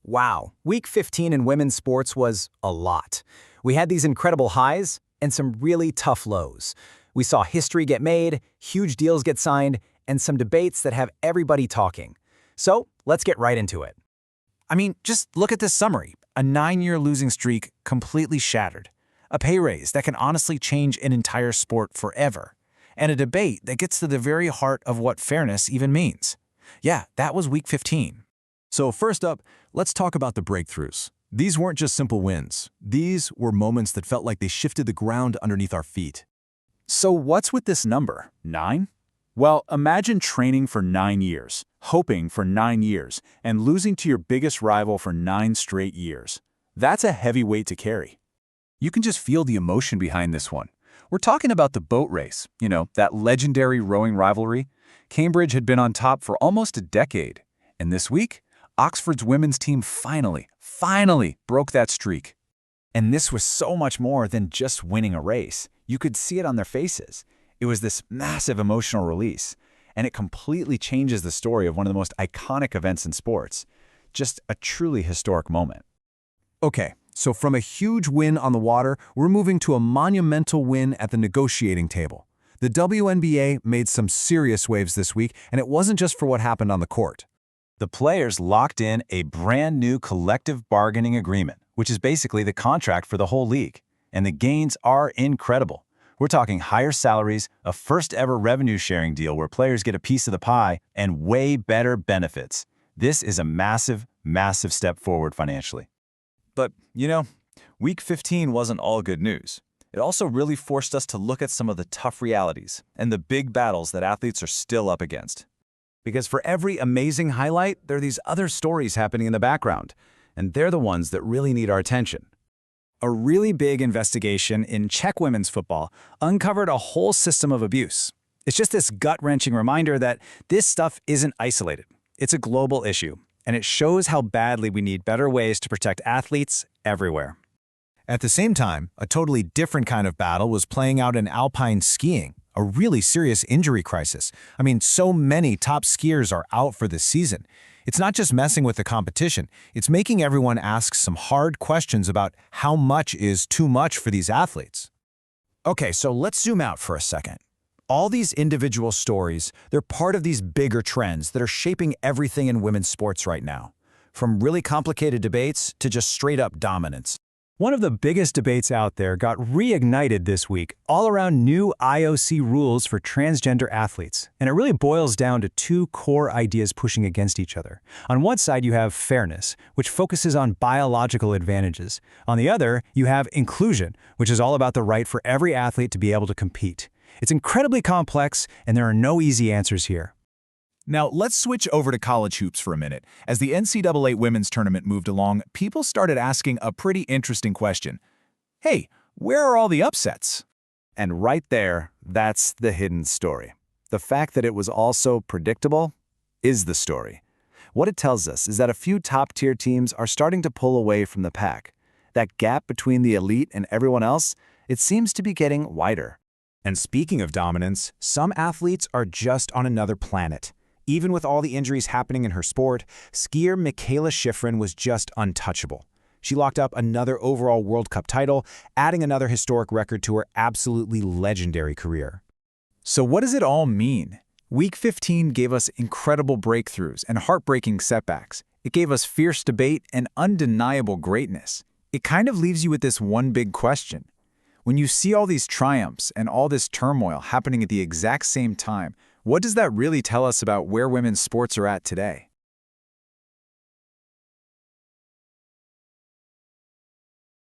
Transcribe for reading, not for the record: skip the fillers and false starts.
Wow, Week 15 in women's sports was a lot. We had these incredible highs and some really tough lows. We saw history get made, huge deals get signed, and some debates that have everybody talking. So let's get right into it. I mean, just look at this summary. A 9-year losing streak completely shattered. A pay raise that can honestly change an entire sport forever. And a debate that gets to the very heart of what fairness even means. Yeah, that was Week 15. So first up, let's talk about the breakthroughs. These weren't just simple wins. These were moments that felt like they shifted the ground underneath our feet. So what's with this number, 9? Well, imagine training for 9 years, hoping for 9 years, and losing to your biggest rival for 9 straight years. That's a heavy weight to carry. You can just feel the emotion behind this one. We're talking about the boat race, that legendary rowing rivalry. Cambridge had been on top for almost a decade. And this week, Oxford's women's team finally broke that streak. And this was so much more than just winning a race. You could see it on their faces. It was this massive emotional release, and it completely changes the story of one of the most iconic events in sports. Just a truly historic moment. Okay, so from a huge win on the water, we're moving to a monumental win at the negotiating table. The WNBA made some serious waves this week, and it wasn't just for what happened on the court. The players locked in a brand new collective bargaining agreement, which is basically the contract for the whole league. And the gains are incredible. We're talking higher salaries, a first-ever revenue-sharing deal where players get a piece of the pie, and way better benefits. This is a massive, massive step forward financially. But, Week 15 wasn't all good news. It also really forced us to look at some of the tough realities and the big battles that athletes are still up against. Because for every amazing highlight, there are these other stories happening in the background, and they're the ones that really need our attention. A really big investigation in Czech women's football uncovered a whole system of abuse. It's just this gut-wrenching reminder that this stuff isn't isolated. It's a global issue, and it shows how badly we need better ways to protect athletes everywhere. At the same time, a totally different kind of battle was playing out in Alpine skiing, a really serious injury crisis. I mean, so many top skiers are out for this season. It's not just messing with the competition, it's making everyone ask some hard questions about how much is too much for these athletes. Okay, so let's zoom out for a second. All these individual stories, they're part of these bigger trends that are shaping everything in women's sports right now. From really complicated debates to just straight-up dominance. One of the biggest debates out there got reignited this week, all around new IOC rules for transgender athletes. And it really boils down to two core ideas pushing against each other. On one side, you have fairness, which focuses on biological advantages. On the other, you have inclusion, which is all about the right for every athlete to be able to compete. It's incredibly complex, and there are no easy answers here. Now, let's switch over to college hoops for a minute. As the NCAA women's tournament moved along, people started asking a pretty interesting question. Hey, where are all the upsets? And right there, that's the hidden story. The fact that it was also predictable is the story. What it tells us is that a few top-tier teams are starting to pull away from the pack. That gap between the elite and everyone else, it seems to be getting wider. And speaking of dominance, some athletes are just on another planet. Even with all the injuries happening in her sport, skier Mikaela Shiffrin was just untouchable. She locked up another overall World Cup title, adding another historic record to her absolutely legendary career. So what does it all mean? Week 15 gave us incredible breakthroughs and heartbreaking setbacks. It gave us fierce debate and undeniable greatness. It kind of leaves you with this one big question. When you see all these triumphs and all this turmoil happening at the exact same time, what does that really tell us about where women's sports are at today?